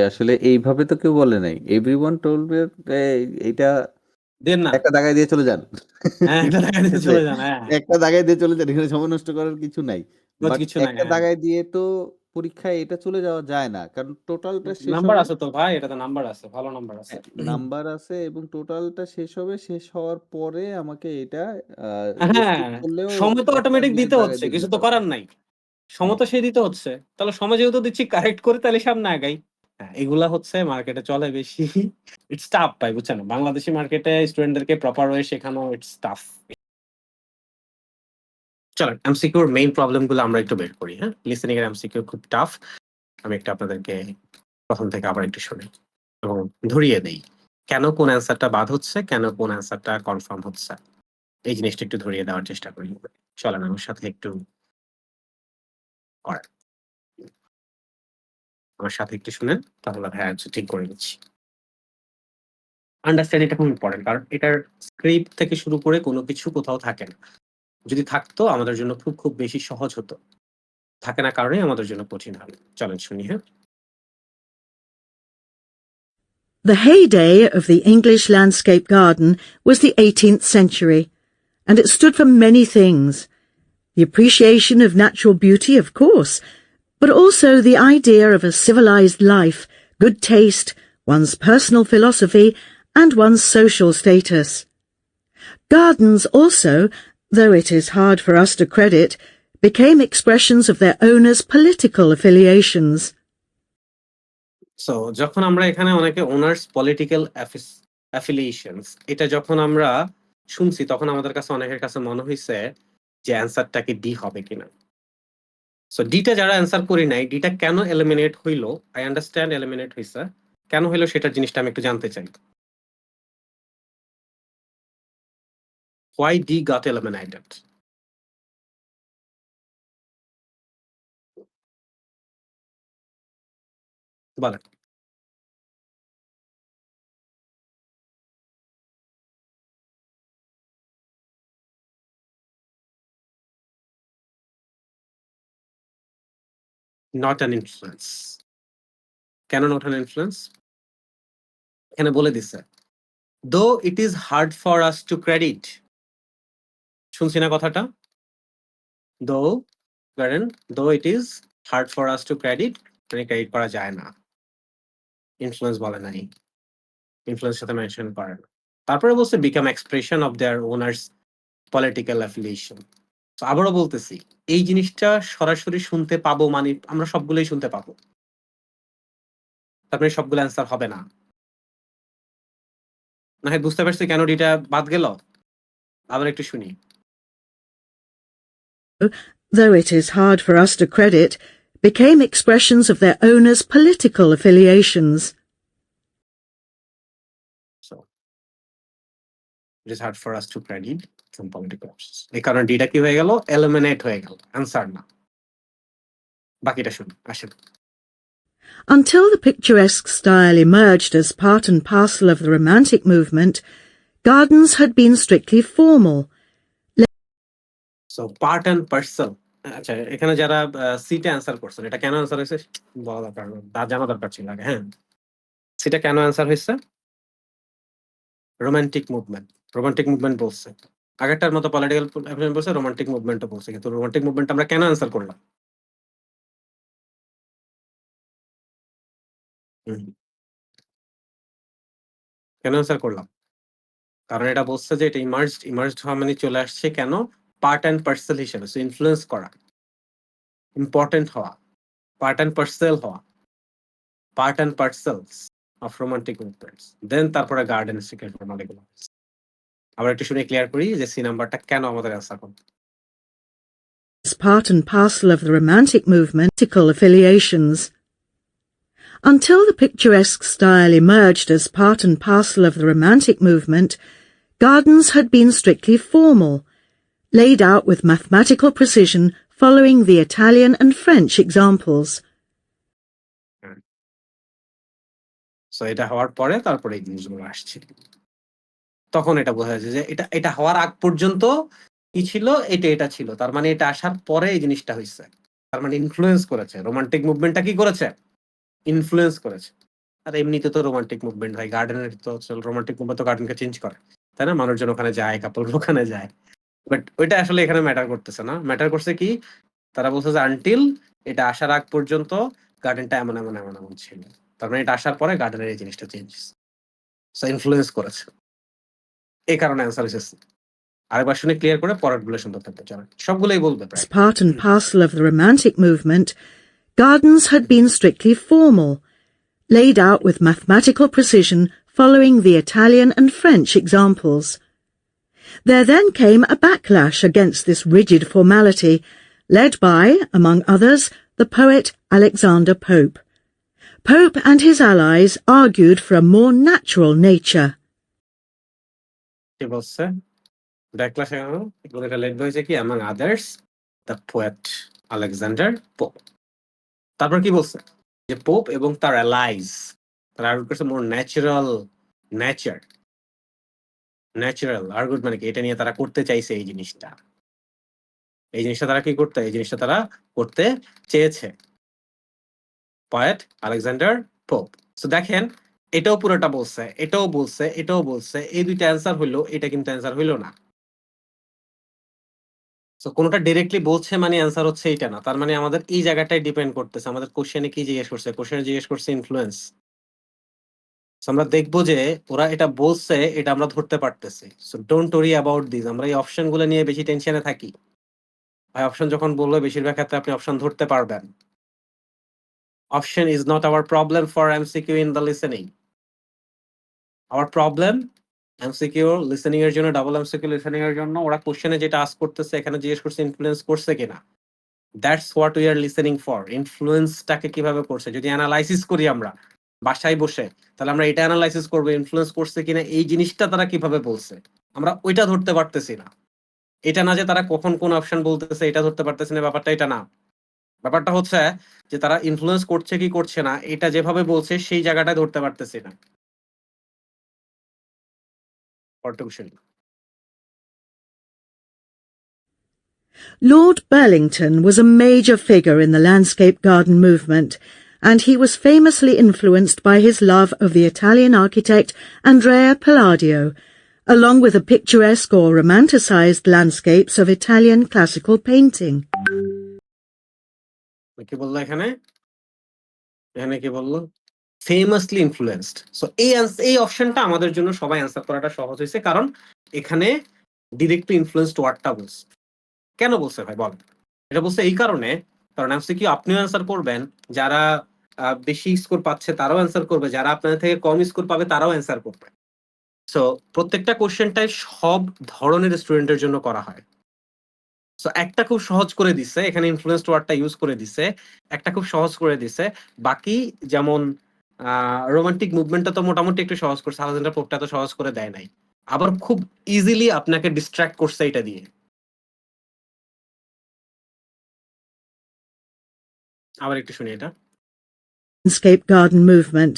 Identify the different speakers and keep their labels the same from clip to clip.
Speaker 1: আসলে এইভাবে তো কেউ বলে নাই। এভরিওয়ান টোল্ড মি এইটা
Speaker 2: দেন না।
Speaker 1: একটা দাগায় দিয়ে চলে যান।
Speaker 2: হ্যাঁ, একটা দাগায়
Speaker 1: ঠিক
Speaker 2: দিয়ে
Speaker 1: আছে?
Speaker 2: চলে যান। হ্যাঁ।
Speaker 1: একটা দাগায় দিয়ে চলে যান। এখানে সময় নষ্ট করার কিছু নাই। বাট
Speaker 2: কিছু নাই।
Speaker 1: একটা
Speaker 2: হ্যাঁ।
Speaker 1: দাগায় দিয়ে তো পরীক্ষায় এটা চলে যাওয়া যায় না। কারণ টোটালটা শেষ
Speaker 2: নাম্বার
Speaker 1: হবে।
Speaker 2: আছে তো ভাই, এটাতে নাম্বার আছে। ভালো নাম্বার আছে।
Speaker 1: নাম্বার আছে এবং টোটালটা শেষ হবে। শেষ হওয়ার পরে আমাকে এটা আ
Speaker 2: হ্যাঁ,
Speaker 1: স্কিপ করলেও
Speaker 2: সময় তো
Speaker 1: ১ টা
Speaker 2: অটোমেটিক
Speaker 1: ২ টা
Speaker 2: দিতে
Speaker 1: দাগায়
Speaker 2: হচ্ছে।
Speaker 1: দিয়ে
Speaker 2: কিছু
Speaker 1: যেতে
Speaker 2: তো
Speaker 1: হবে।
Speaker 2: করার নাই। সময়
Speaker 1: হ্যাঁ।
Speaker 2: তো সেই দিতে হচ্ছে। তাহলে সময় যেহেতু দিচ্ছি কারেক্ট করে তাইলে সামনে আগাই। হ্যাঁ, এগুলা হচ্ছে মার্কেটে চলে বেশি। ইটস টাফ ভাই, বুঝছেন? বাংলাদেশি মার্কেটে স্টুডেন্টদেরকে প্রপার ওয়ে শেখানো ইটস টাফ। চলেন এমসিকিউর মেইন প্রবলেম গুলো আমরা একটু বের করি, হ্যাঁ? লিসেনিং এর এমসিকিউ খুব টাফ। আমি একটু আপনাদেরকে ১ম থেকে আবার একটু শুনাই এবং ধরিয়ে দেই। কেন কোন অ্যান্সারটা বাদ হচ্ছে, কেন কোন অ্যান্সারটা কনফার্ম হচ্ছে। এই জিনিসটা একটু ধরিয়ে দেওয়ার চেষ্টা করি। চলেন আমার সাথে একটু করেন। আমার সাথে একটু শুনেন, তাহলে ভাই অ্যান্সার ঠিক করে নিচ্ছি। আন্ডারস্ট্যান্ড এটা খুব ইম্পোর্টেন্ট, কারণ এটার স্ক্রিপ্ট থেকে শুরু করে কোনো কিছু কোথাও থাকে না। যদি থাকতো আমাদের জন্য খুব বেশি সহজ হতো। থাকে না কারণেই আমাদের জন্য কঠিন হয়। চলেন শুনি, হ্যাঁ?
Speaker 3: The heyday of the English landscape garden was the 18th century, and it stood for many things. The appreciation of natural beauty, of course, but also the idea of a civilized life, good taste, one's personal philosophy, and one's social status. Gardens also, though it is hard for us to credit, became expressions of their owners' political affiliations.
Speaker 2: So যখন আমরা এখানে অনেকে owners political অ্যাফিলিয়েশনস এটা যখন আমরা শুনছি, তখন আমাদের কাছে অনেকের কাছে মনে হইছে যে অ্যান্সারটা কি ডি হবে কিনা। সো ডি টা যারা অ্যান্সার করি নাই, ডি টা কেন এলিমিনেট হইলো? আই আন্ডারস্ট্যান্ড এলিমিনেট হইছে। কেন হইলো সেটার জিনিসটা আমি একটু জানতে চাই। Why D got eliminated? বলেন। Not an influence. কেন নট অ্যান ইনফ্লুয়েন্স? এখানে বলে দিছে, দো it is hard for us to credit. শুনছি না কথাটা? দো কারণ দো it is hard for us to credit, মানে ক্রেডিট করা যায় না। ইনফ্লুয়েন্স বলে নাই। ইনফ্লুয়েন্স সাথে মেনশন করে না। তারপরে বলছে become expression of their owners political affiliation. আবারও বলতেছি, এই জিনিসটা সরাসরি শুনতে পাবো মানে আমরা সবগুলোই শুনতে পাবো। তারপরে সবগুলো অ্যান্সার হবে না। না হয় বুঝতে পারছি কেন ডিটা বাদ গেল? আবার একটু শুনি।
Speaker 3: Though it is hard for us to credit, became expressions of their owners' political affiliations.
Speaker 2: So it is hard for us to credit some political options. এই কারণে ডিটা কি হয়ে গেল? এলিমিনেট হয়ে গেল। অ্যান্সার না। বাকিটা শুনি, আসেন।
Speaker 3: Until the picturesque style emerged as part and parcel of the Romantic movement, gardens had been strictly formal.
Speaker 2: So part and parcel. আচ্ছা, এখানে যারা সিটা অ্যান্সার করছেন, এটা কেন অ্যান্সার হয়েছে বলা দরকার, জানা দরকার ছিল আগে, হ্যাঁ? সিটা কেন অ্যান্সার হয়েছে? Romantic movement. রোমান্টিক মুভমেন্ট বলছে। আগেরটার মতো পলিটিক্যাল বলছে, রোমান্টিক মুভমেন্টও বলছে। কিন্তু রোমান্টিক মুভমেন্ট আমরা কেন অ্যান্সার করলাম? হুম। কেন অ্যান্সার করলাম? কারণ এটা বলছে যে এটা ইমার্জড হওয়া মানে চলে আসছে কেন? পার্ট অ্যান্ড পার্সেল হিসেবে। সো ইনফ্লুয়েন্স করা, ইম্পোর্টেন্ট হওয়া, পার্ট অ্যান্ড পার্সেল হওয়া, part and parcels of romantic movements. Then তারপরে গার্ডেন সিক্রেট ফর্মাল এগুলো। আবার একটু শুনে ক্লিয়ার করি যে সি নাম্বারটা কেন আমাদের অ্যান্সার করবে।
Speaker 3: As part and parcel of the Romantic movement, political affiliations. Until the picturesque style emerged as part and parcel of the Romantic movement, gardens had been strictly formal, laid out with mathematical precision following the Italian and French examples.
Speaker 2: So এটা হওয়ার পরে তারপরে এই জিনিসগুলো আসছে। তখন এটা বোঝা যাচ্ছে যে এটা হওয়ার আগ পর্যন্ত কি ছিল? এটা ছিল। তার মানে এটা আসার পরে এই জিনিসটা হইছে। তার মানে ইনফ্লুয়েন্স করেছে। রোমান্টিক মুভমেন্টটা কি করেছে? ইনফ্লুয়েন্স করেছে। আর এমনিতে তো রোমান্টিক মুভমেন্ট ভাই, গার্ডেনের তো রোমান্টিক মুভমেন্ট তো গার্ডেনকে চেঞ্জ করে, তাই না? মানুষজন ওখানে যায়, কাপল ওখানে যায়, বাট ওইটা আসলে এখানে ম্যাটার করতেছে না। ম্যাটার করছে কি, তারা বলছে যে আনটিল এটা আসার আগ পর্যন্ত গার্ডেনটা এমন এমন এমন এমন ছিল, তার মানে এটা আসার পরে গার্ডেনের এই জিনিসটা চেঞ্জ, ইনফ্লুয়েন্স করেছে, এই কারণে অ্যান্সার এসেছে। আরেকবার শুনে ক্লিয়ার করে পরের গুলো সুন্দর থাকবে, চলেন সবগুলোই বলবে
Speaker 3: As
Speaker 2: প্রায়।
Speaker 3: part and parcel of the Romantic movement, gardens had been strictly formal, laid out with mathematical precision following the Italian and French examples. There then came a backlash against this rigid formality, led by, among others, the poet Alexander Pope. Pope and his allies argued for a more natural nature.
Speaker 2: কি বলছে ব্যাকলাশ, এবং এটা lead হয়েছে কি, among others the poet Alexander Pope। তারপর কি বলছে, যে পোপ এবং তার অ্যালাইজ তারা আর্গুড করছে মোর ন্যাচারাল নেচার, ন্যাচারাল আর্গুড মানে কি, এটা নিয়ে তারা করতে চাইছে এই জিনিসটা, এই জিনিসটা তারা কি করতে, এই জিনিসটা তারা করতে চেয়েছে, পয়েট আলেকজান্ডার পোপ। সো দেখেন, এটাও পুরোটা বলছে, এটাও বলছে, এটাও বলছে, এই দুইটা অ্যান্সার হইলো, এটা কিন্তু অ্যান্সার হইলো না। সো কোনটা ডিরেক্টলি বলছে মানে অ্যান্সার হচ্ছে এইটা না, তার মানে আমাদের এই জায়গাটাই ডিপেন্ড করতেছে, আমাদের কোশ্চেনে কি জিজ্ঞেস করছে, কোশ্চেনে জিজ্ঞেস করছে ইনফ্লুয়েন্স। আমরা দেখবো যে ওরা এটা বলছে, এটা আমরা ধরতে পারতেছি। So don't worry about this, আমরা এই অপশন গুলো নিয়ে বেশি টেনশনে থাকি ভাই। অপশন যখন বলবে বেশিরভাগ ক্ষেত্রে আপনি অপশন ধরতে পারবেন। Option is not our problem for MCQ in the listening. Hour problem MCQ listening এর জন্য, ডাবল এমসিকিউ লিসেনিং এর জন্য ওরা কোশ্চেনে যেটা আস্ক করতেছে, এখানে জিজ্ঞেস করছে ইনফ্লুয়েন্স করছে কিনা। That's what we are listening for. ইনফ্লুয়েন্সটাকে কিভাবে করছে, যদি অ্যানালাইসিস করি আমরা বাসায় বসে, তাহলে আমরা এটা অ্যানালাইসিস করবো ইনফ্লুয়েন্স করছে কিনা, এই জিনিসটা তারা কিভাবে বলছে, আমরা ওইটা ধরতে পারতেছি না। এটা না যে তারা কখন কোন অপশন বলতেছে এটা ধরতে পারতেছি না, ব্যাপারটা এটা না। ব্যাপারটা হচ্ছে যে তারা ইনফ্লুয়েন্স করছে কি করছে না, এটা যেভাবে বলছে সেই জায়গাটায় ধরতে পারতেছি না। Partition.
Speaker 3: Lord Burlington was a major figure in the landscape garden movement, and he was famously influenced by his love of the Italian architect Andrea Palladio, along with the picturesque or romanticized landscapes of Italian classical painting.
Speaker 2: কি বললো এখানে, এখানে কি বললো, ফেমাসলি influenced. So এই অপশনটা আমাদের জন্য সবাই অ্যান্সার করাটা সহজ হয়েছে, কারণ এখানে ডিরেক্টলি ইনফ্লুয়েন্সড ওয়ার্ডটা বলছে। কেন বলছে ভাই বল, এটা বলছে এই কারণে, কারণ এমসিকিউ আপনিও অ্যান্সার করবেন, যারা বেশি স্কোর পাচ্ছে তারাও অ্যান্সার করবে, যারা আপনাদের থেকে কম স্কোর পাবে তারাও অ্যান্সার করবে। সো প্রত্যেকটা কোশ্চেনটাই সব ধরনের স্টুডেন্টের জন্য করা হয়। সো একটা খুব সহজ করে দিছে, এখানে ইনফ্লুয়েন্সড ওয়ার্ডটা ইউজ করে দিছে, একটা খুব সহজ করে দিছে। বাকি যেমন রোমান্টিক মুভমেন্টটা তো মোটামুটি একটু সহজ করছে, আলেকজান্ডার পোপটা তো সহজ করে দেয় নাই, আবার খুব ইজিলি আপনাকে ডিস্ট্রাক্ট করছে এটা দিয়ে। আবার একটু শুনি এটা।
Speaker 3: Landscape garden movement,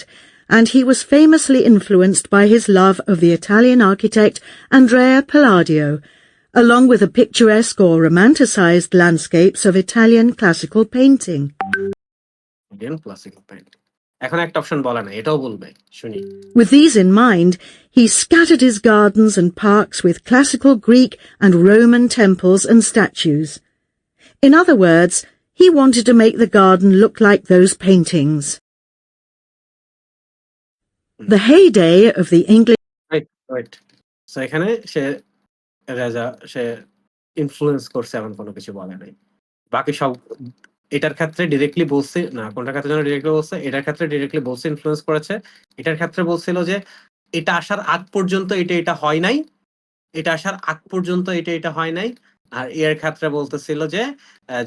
Speaker 3: and he was famously influenced by his love of the Italian architect Andrea Palladio, along with the picturesque or romanticized landscapes of Italian classical painting.
Speaker 2: Classical paint, এখন একটা option বলা নাই, এটাও বলবে, শুনি।
Speaker 3: With these in mind, he scattered his gardens and parks with classical Greek and Roman temples and statues. In other words, he wanted to make the garden look like those paintings. The heyday of the English
Speaker 2: wait, so এখানে সে সে influence করছে এমন কোনো কিছু বলে নাই। বাকি সব এটার ক্ষেত্রে ডিরেক্টলি বলছে না, কোনটার ক্ষেত্রে যেন ডিরেক্টলি বলছে, এটার ক্ষেত্রে ডিরেক্টলি বলছে ইনফ্লুয়েন্স করেছে, এটার ক্ষেত্রে বলছিল যে এটা আসার আগ পর্যন্ত এটা হয় নাই, এটা আসার আগ পর্যন্ত এটা হয় নাই। আর এর ক্ষেত্রে বলতেছিল যে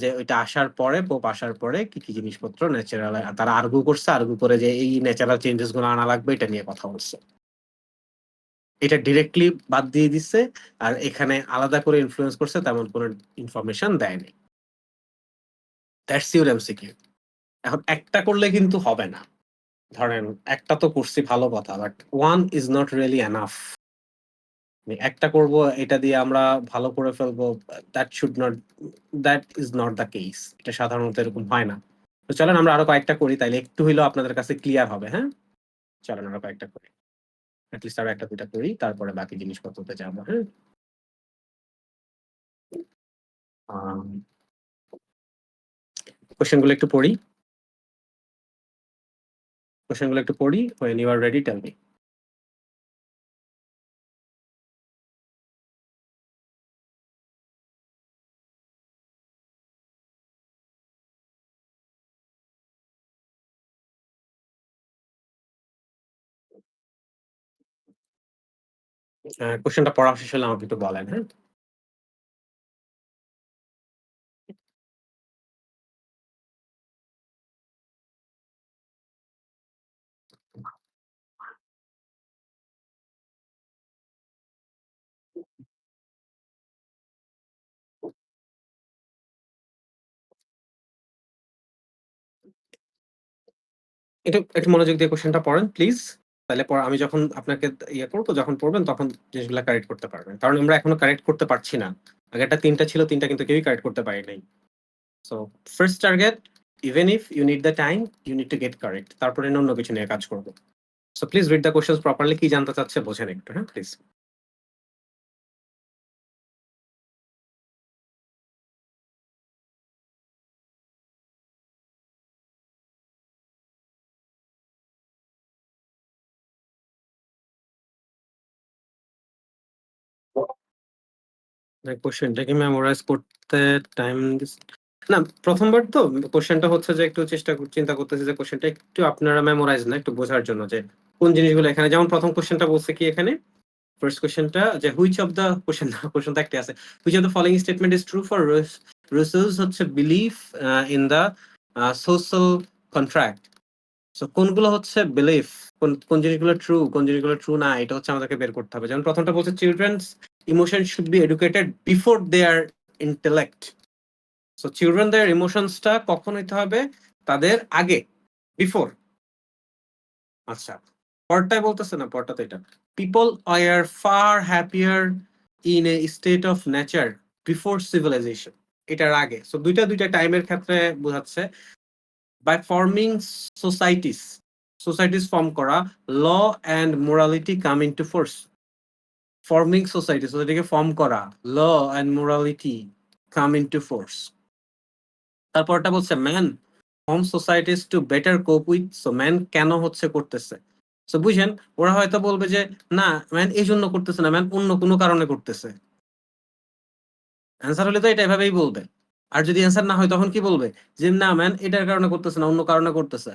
Speaker 2: যে ওইটা আসার পরে, পোপ আসার পরে কি কি জিনিসপত্র ন্যাচারাল তারা আর্গু করছে, আর্গু করে যে এই ন্যাচারাল চেঞ্জেস গুলো আনা লাগবে, এটা নিয়ে কথা বলছে। এটা ডিরেক্টলি বাদ দিয়ে দিচ্ছে, আর এখানে আলাদা করে ইনফ্লুয়েন্স করছে তেমন কোনো ইনফরমেশন দেয়নি। That's your MCQ. এখন একটা করলে কিন্তু হবে না, ধরেন একটা তো করছি ভালো কথা, but one is not really enough. একটা করব এটা দিয়ে আমরা ভালো করে ফেলবো, that should not, that is not the case. এটা সাধারণত এরকম হয় না। তো চলেন আমরা আরো কয়েকটা করি, তাইলে একটু হইলেও আপনাদের কাছে ক্লিয়ার হবে। হ্যাঁ, চলেন আরো কয়েকটা করি, অ্যাটলিস্ট আরো একটা দুইটা করি, তারপরে বাকি জিনিসপত্রতে যাবো। হ্যাঁ, কোশ্চেনগুলো একটু পড়ি, কোশ্চেনগুলো একটু পড়ি। when you are ready tell me. কোশ্চেনটা পড়া শেষ হলে আমাকে একটু বলেন। হ্যাঁ, একটু মনোযোগ দিয়ে কোশ্চেনটা পড়েন প্লিজ। তাহলে আমি যখন আপনাকে ইয়ে করবো, যখন পড়বেন তখন জিনিসগুলো কারেক্ট করতে পারবেন। কারণ আমরা এখনো কারেক্ট করতে পারছি না। আগেরটা 3টা ছিল, 3টা কিন্তু কেউই কারেক্ট করতে পারি নাই। So first target, even if you need the time, you need to get correct. তারপরে অন্য কিছু নিয়ে কাজ করবো। So please read the questions properly. কি জানতে চাচ্ছে বোঝেন একটু। হ্যাঁ, প্লিজ। কোশ্চেনটা কি মেমোরাইজ করতে টাইম না, প্রথমবার তো কোশ্চেনটা হচ্ছে যে একটু চিন্তা করতেছি যে কোশ্চেনটা একটু আপনারা মেমোরাইজ না, একটু বোঝার জন্য যে কোন জিনিসগুলো এখানে। যেমন প্রথম কোশ্চেনটা বলছে কি এখানে, ফার্স্ট কোশ্চেনটা যে হুইচ অফ দ্য কোশ্চেন তো একটা আছে, which of the following statement is true for Rousseau's হচ্ছে belief in the social contract. So কোনগুলো হচ্ছে বিলিফ, কোন জিনিসগুলো ট্রু, কোন জিনিসগুলো ট্রু না, এটা হচ্ছে আমাদেরকে বের করতে হবে। যেমন প্রথমটা বলছে children's emotion should be educated before their intellect. So চিলড্রেনদের ইমোশনসটা কখন হইতে হবে? তাদের আগে, বিফোর। আচ্ছা, পরটায় বলতেছে না, পরটা তো এটা, people are far happier in a state of nature before civilization, এটার আগে। সো দুইটা টাইমের ক্ষেত্রে বোঝাচ্ছে। বাই ফর্মিং সোসাইটিস ফর্ম করা, law and morality come into force. Forming সোসাইটিকে ফর্ম করা, law and morality come into force. তারপরটা বলছে man form societies to better cope with. So man কেন হচ্ছে করতেছে? সো বুঝেন, ওরা হয়তো বলবে যে না ম্যান এই জন্য করতেছে না, ম্যান অন্য কোনো কারণে করতেছে। অ্যান্সার হলে তো এটা এভাবেই বলবে। আর যদি অ্যান্সার না হয় তখন কি বলবে? যে না ম্যান এটার কারণে করতেছে না, অন্য কারণে করতেছে।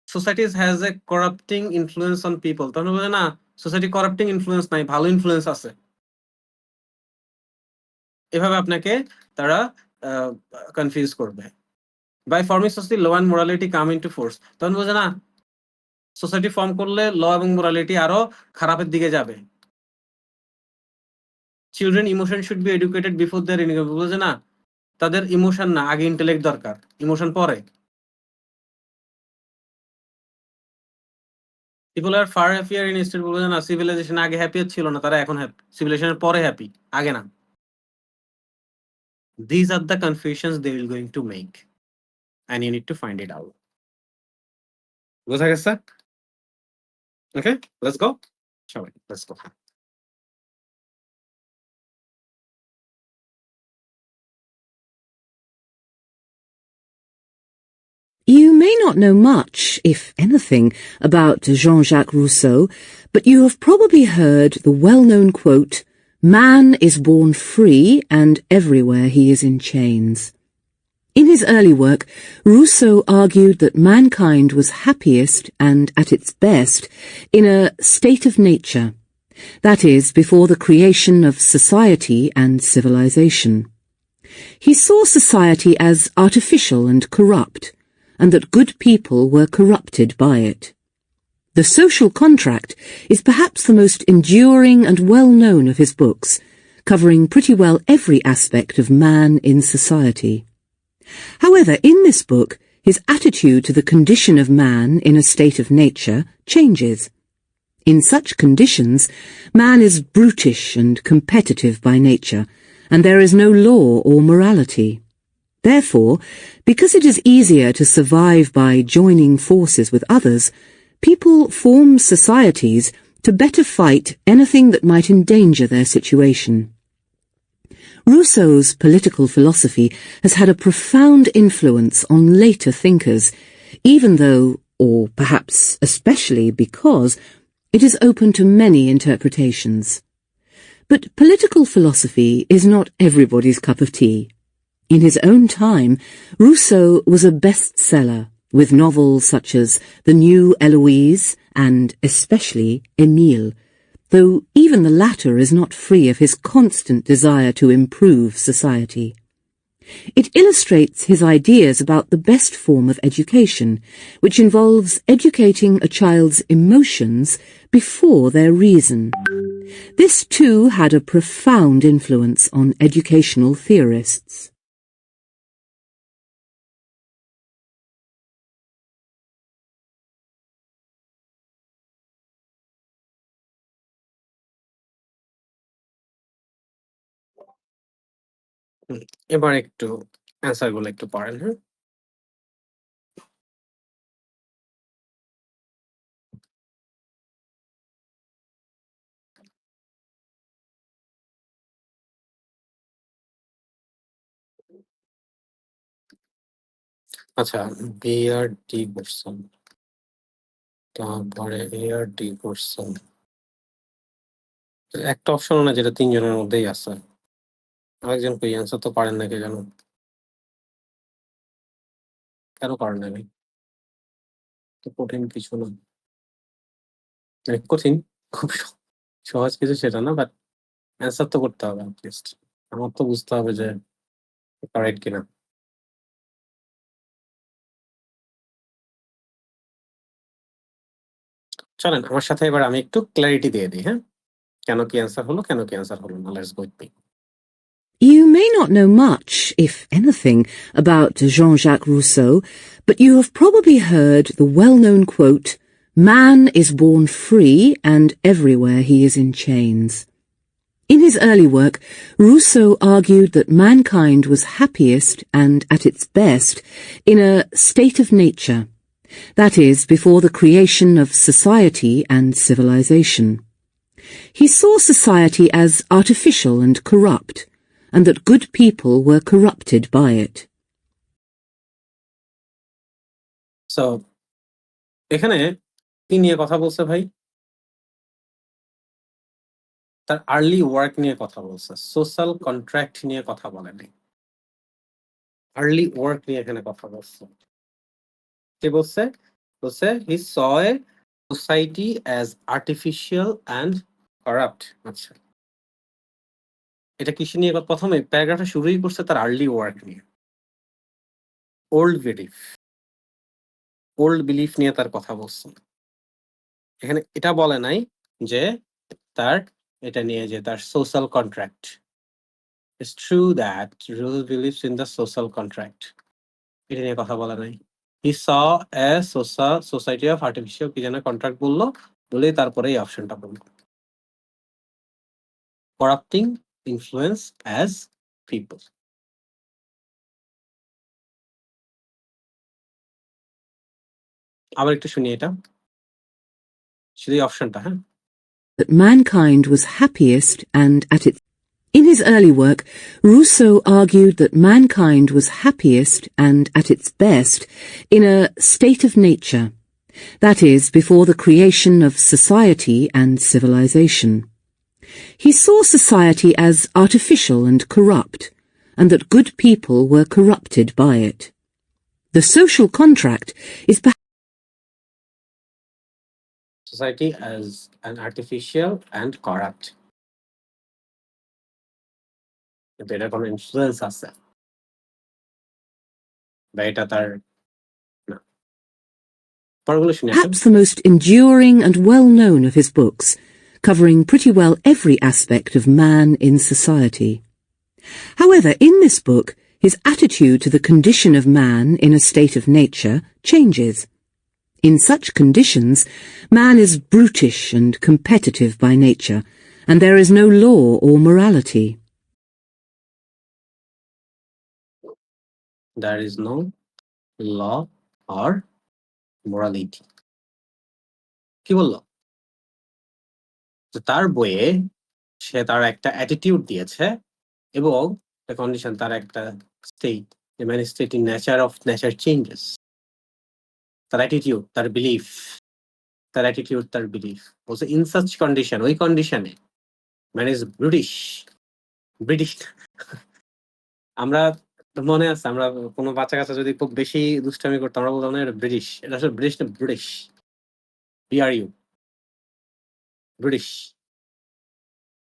Speaker 2: Societies has a corrupting influence on people, তখন বলে না সোসাইটি করাপ্টিং ইনফ্লুয়েন্স নাই, ভালো ইনফ্লুয়েন্স আছে। এভাবে আপনাকে তারা কনফিউজ করবে। By forming society law and morality come into force, তখন বোঝে না সোসাইটি ফর্ম করলে ল এবং মোরালিটি আরো খারাপের দিকে যাবে। Children emotion should be educated before there income, বোঝে না তাদের ইমোশন না, আগে ইন্টেলেক্ট দরকার, ইমোশন পরে। People are far happier in state, বলছে না সিভিলাইজেশন আগে হ্যাপি ছিল না, তারা এখন হ্যাপি, সিভিলাইজেশনের পরে হ্যাপি, আগে না। These are the confusions they will going to make and you need to find it out. বোঝা গেছে? Okay, let's go. Shall we? Let's go.
Speaker 3: You may not know much, if anything, about Jean-Jacques Rousseau, but you have probably heard the well-known quote, "Man is born free, and everywhere he is in chains." In his early work, Rousseau argued that mankind was happiest and at its best in a state of nature, that is, before the creation of society and civilization. He saw society as artificial and corrupt, and that good people were corrupted by it. The Social Contract is perhaps the most enduring and well-known of his books, covering pretty well every aspect of man in society. However, in this book, his attitude to the condition of man in a state of nature changes. In such conditions, man is brutish and competitive by nature, and there is no law or morality. Therefore, because it is easier to survive by joining forces with others, people form societies to better fight anything that might endanger their situation. Rousseau's political philosophy has had a profound influence on later thinkers, even though, or perhaps especially because, it is open to many interpretations. But political philosophy is not everybody's cup of tea. In his own time, Rousseau was a bestseller, with novels such as The New Eloise and especially Émile, though even the latter is not free of his constant desire to improve society. It illustrates his ideas about the best form of education, which involves educating a child's emotions before their reason. This too had a profound influence on educational theorists.
Speaker 2: এবার একটু answer গুলো একটু পড়েন, হ্যাঁ? আচ্ছা, B আর D করছেন, তারপরে এ আর D করছেন। একটা অপশন না যেটা ৩ জনের মধ্যেই আছে। আরেকজন কই অ্যান্সার তো পারেন না কে জানো? কেন পারেন নাই ভাই? তো কঠিন কিছু না। মানে কঠিন, খুব সহজ কিছু সেটা না, বাট অ্যান্সার তো করতে হবে এট লিস্ট। আমার তো বুঝতে হবে যে কারেক্ট কিনা। চলেন আমার সাথে এবার আমি একটু ক্লারিটি দিয়ে দিই, হ্যাঁ? কেন কি অ্যান্সার হলো, কেন কি অ্যান্সার হলো না। Let's go with me.
Speaker 3: You may not know much, if anything, about Jean-Jacques Rousseau, but you have probably heard the well-known quote, "Man is born free, and everywhere he is in chains." In his early work, Rousseau argued that mankind was happiest and at its best in a state of nature, that is, before the creation of society and civilization. He saw society as artificial and corrupt, and that good people were corrupted by it.
Speaker 2: So এখানে কি নিয়ে কথা বলছে ভাই? তার early work নিয়ে কথা বলছে, সোশ্যাল কন্ট্রাক্ট নিয়ে কথা বলে নাই। আর্লি ওয়ার্ক নিয়ে এখানে কথা বলছে। কি বলছে? বলছে he saw a society as artificial and corrupt. আচ্ছা, এটা কিসে নিয়ে প্রথমে প্যারাগ্রাফটা শুরুই করছে তার আর্লি ওয়ার্ক নিয়ে। ওল্ড বিলিফ নিয়ে তার কথা বলছে। এখানে এটা বলে নাই যে তার এটা নিয়ে যে তার social contract. It's true that Rule believes in the social contract. এটা নিয়ে কথা বলা নাই। He saw a society of artificial কি যেন কন্ট্রাক্ট বললো, বলেই তারপরে এই অপশনটা বললো। Corrupting influence as people. আবার একটু শুনি এটা। শুধু এই অপশনটা, হ্যাঁ?
Speaker 3: That mankind was happiest and at its... In his early work, Rousseau argued that mankind was happiest and at its best in a state of nature, that is, before the creation of society and civilization. He saw society as artificial and corrupt, and that good people were corrupted by it. The social contract is perhaps
Speaker 2: Society as an artificial and corrupt. এটা কোনো influence আছে বা এটা তার না। পরগুলো শুনি
Speaker 3: perhaps the most enduring and well-known of his books, covering pretty well every aspect of man in society. However, in this book, his attitude to the condition of man in a state of nature changes. In such conditions, man is brutish and competitive by nature, and there is no law or morality.
Speaker 2: There is no law or morality. কি বললো? যে তার বইয়ে সে তার একটা attitude দিয়েছে এবং একটা কন্ডিশন, তার একটা state, a manifesting nature of nature changes. তার অ্যাটিটিউড, তার বিলিফ, তার অ্যাটিটিউড, তার বিলিফ। বলছে ইন সাচ কন্ডিশন, ওই কন্ডিশনে মানে ইজ ব্রিটিশ, ব্রিটিশ। আমরা মনে আছে, আমরা কোনো বাচ্চা কাচ্চা যদি খুব বেশি দুষ্টামি করতো, আমরা বলতাম না এটা ব্রিটিশ। এটা আসলে ব্রিটিশ না, British. BRU, British.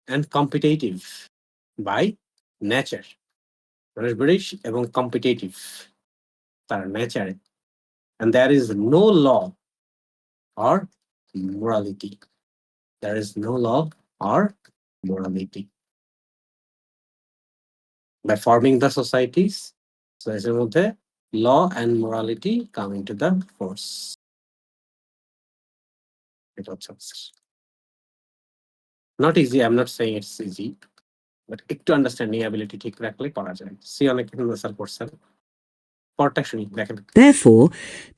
Speaker 2: And competitive by nature. মানে ব্রিটিশ এবং কম্পিটিটিভ তার নেচারে। And there is no law or morality. There is no law or morality. By forming the societies, so এর মধ্যে law and morality come into the force. এটা হচ্ছে not easy, I'm not saying it's easy, but একটু understanding ability ঠিক রাখলে করা যায়। C অনেক আনসার করছেন, পরটা শুনি দেখেন।
Speaker 3: Therefore,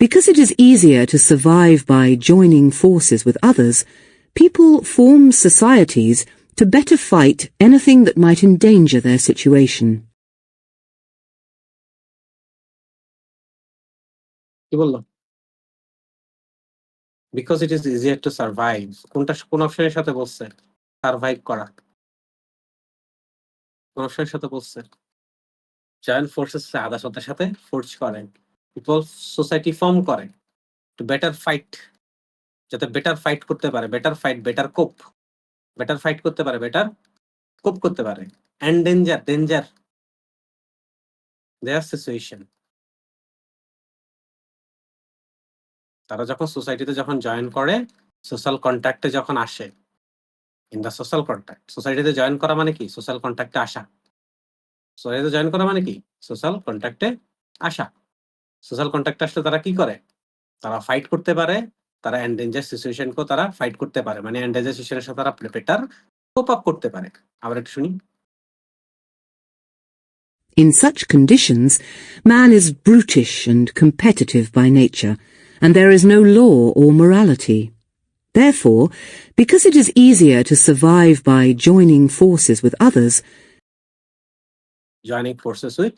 Speaker 3: because it is easier to survive by joining forces with others, people form societies to better fight anything that might endanger their situation.
Speaker 2: কি বললো? Because it is easier to survive, কোনটা কোন অপশনের সাথে বলছে? সার্ভাইভ করা। কোন অপশনের সাথে বলছে? জয়েন্ট ফোর্সেস আদাসতের সাথে ফোর্স করে, পিপল সোসাইটি ফর্ম করে টু বেটার ফাইট, যাতে বেটার ফাইট করতে পারে, better fight, better cope, better fight করতে পারে, বেটার কোপ করতে পারে। And danger, danger their situation. তারা যখন সোসাইটিতে যখন জয়েন করে, সোশ্যাল কন্ট্যাক্টে যখন আসে, ইন দ্য সোশ্যাল কন্ট্যাক্ট, সোসাইটিতে জয়েন করা মানে কি? সোশ্যাল কন্ট্যাক্টে আসা। সোসাইটিতে জয়েন করা মানে কি? সোশ্যাল কন্ট্যাক্টে আসা। সোশ্যাল কন্ট্যাক্টে আসলে তারা কি করে? তারা ফাইট করতে পারে, তারা এন্ডেঞ্জার সিচুয়েশনকেও তারা ফাইট করতে পারে, মানে এন্ডেঞ্জার সিচুয়েশনের সাথে তারা বেটার কোপ আপ করতে পারে। আবার একটু শুনি।
Speaker 3: In such conditions, man is brutish and competitive by nature, and there is no law or morality. Therefore, because it is easier to survive by joining forces with others,
Speaker 2: joining forces with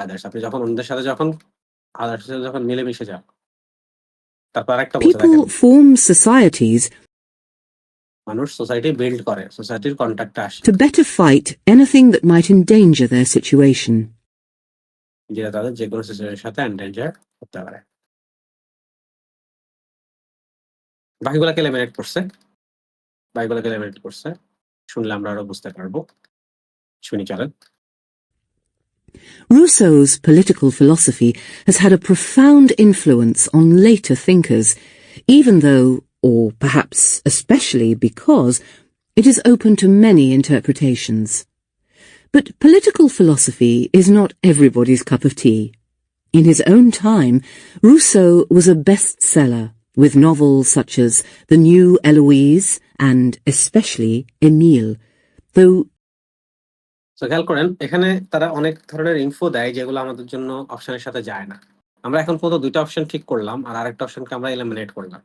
Speaker 2: others, আপনি যখন অন্যদের সাথে যখন others সাথে যখন মিলেমিশে যান। তারপর একটা বলছে দেখেন,
Speaker 3: people form societies
Speaker 2: মানুষ সোসাইটি বিল্ড করে, সোসাইটির কন্ট্যাক্টে আসে,
Speaker 3: to better fight anything that might endanger their situation.
Speaker 2: যেটা তাদের যে কোনো সিচুয়েশনের সাথে এন্ডেঞ্জার করতে পারে। বাকিগুলোকে এলিমিনেট করছে, বাকিগুলোকে এলিমিনেট করছে, শুনলে আমরা আরো বুঝতে পারবো। শুনি চলেন।
Speaker 3: Rousseau's political philosophy has had a profound influence on later thinkers, even though, or perhaps especially because, it is open to many interpretations. But political philosophy is not everybody's cup of tea. In his own time, Rousseau was a bestseller, with novels such as The New Eloise and especially Emile, though
Speaker 2: তো খেয়াল করেন, এখানে তারা অনেক ধরনের info দেয় যেগুলো আমাদের জন্য অপশনের সাথে যায় না। আমরা এখন পর্যন্ত দুইটা অপশন ঠিক করলাম, আর আরেকটা অপশনকে আমরা এলিমিনেট করলাম।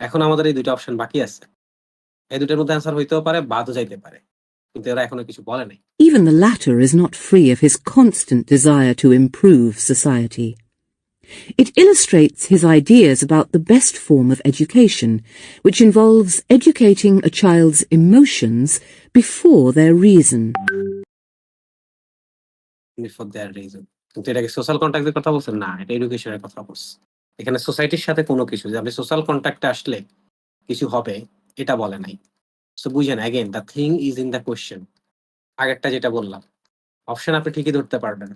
Speaker 2: এখন আমাদের এই দুইটা অপশন বাকি আছে। এই দুইটার মধ্যে অ্যান্সার হইতেও পারে, বাদও যাইতে পারে, কিন্তু এরা এখনো কিছু বলে নাই।
Speaker 3: even the latter is not free of his constant desire to improve society. It illustrates his ideas about the best form of education, which involves educating a child's emotions before their reason.
Speaker 2: For their reason. কিন্তু এটাকে social কন্ট্যাক্টের কথা বলছেন না, এটা এডুকেশনের কথা বলছে। এখানে সোসাইটির সাথে কোনো কিছু যে আপনি সোশ্যাল কন্ট্যাক্টে আসলে কিছু হবে, এটা বলে নাই। সো বুঝেন, again the thing is in the question. আগেরটা যেটা বললাম, অপশন আপনি ঠিকই ধরতে পারবেন,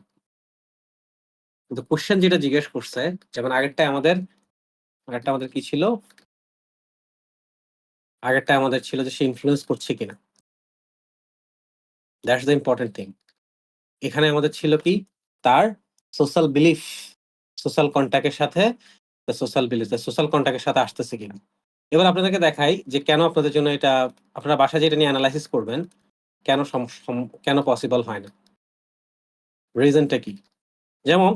Speaker 2: কিন্তু কোয়েশ্চেন যেটা জিজ্ঞেস করছে, যেমন আগেরটা আমাদের কি ছিল? আগেরটা আমাদের ছিল যে সে ইনফ্লুয়েন্স করছে কিনা, দ্যাটস দ্য ইম্পর্টেন্ট থিং। এখানে আমাদের ছিল কি? তার সোশ্যাল বিলিফ, সোশ্যাল কন্ট্যাক্টের সাথে, সোশ্যাল বিলিফ, সোশ্যাল কন্ট্যাক্টের সাথে আসতেছে কিনা। এবার আপনাদেরকে দেখাই যে কেন আপনাদের জন্য এটা, আপনারা বাসায় যেটা নিয়ে অ্যানালাইসিস করবেন, কেন কেন পসিবল হয় না, রিজনটা কি। যেমন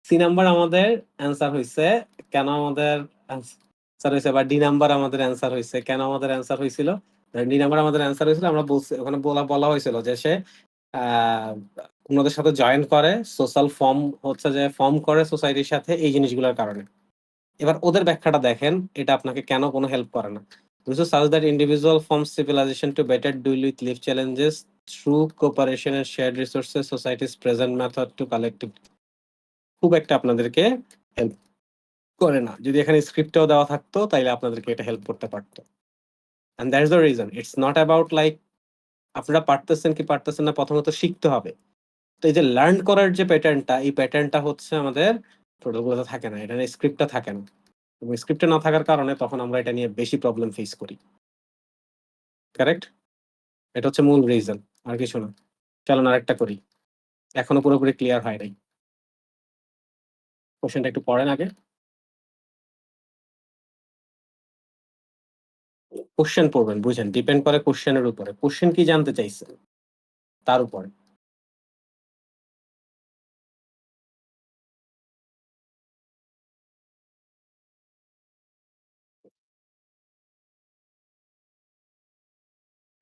Speaker 2: সি নাম্বার আমাদের অ্যান্সার হইছে কেন আমাদের অ্যান্সার হয়েছে, বা ডি নাম্বার আমাদের অ্যান্সার হয়েছে কেন আমাদের অ্যান্সার হয়েছিল। ডি নাম্বার আমাদের অ্যান্সার হয়েছিল, আমরা বলছি ওখানে বলা হয়েছিল যে সে অন্যদের সাথে জয়েন করে, সোশ্যাল ফর্ম হচ্ছে যে ফর্ম করে সোসাইটির সাথে, এই জিনিসগুলোর কারণে। এবার ওদের ব্যাখ্যাটা দেখেন, এটা আপনাকে কেন কোনো হেল্প করে না। This such that individual forms civilization to better deal with life challenges through cooperation and shared resources. Society's present method to collective খুব একটা আপনাদেরকে হেল্প করে না। যদি এখানে স্ক্রিপ্টেও দেওয়া থাকতো তাইলে আপনাদেরকে এটা হেল্প করতে পারতো। And that is the reason. It's not about like আপনারা পারতেছেন কি পারতেছেন না, প্রথমত শিখতে হবে। তো এই যে লার্ন করার যে প্যাটার্নটা, এই প্যাটার্নটা হচ্ছে আমাদের টোটালগুলোতে থাকে না, এটা স্ক্রিপ্টটা থাকে না। এবং স্ক্রিপ্টে না থাকার কারণে তখন আমরা এটা নিয়ে বেশি প্রবলেম ফেস করি। কারেক্ট? এটা হচ্ছে মূল রিজন, আর কিছু না। চলেন আরেকটা করি, এখনো পুরোপুরি ক্লিয়ার হয় নাই। কোশ্চেনটা একটু পড়েন আগে। কোশ্চেন পড়বেন, বুঝেন, ডিপেন্ড করে কোশ্চেনের উপরে। কোশ্চেন কি জানতে চাইছে তার উপরে।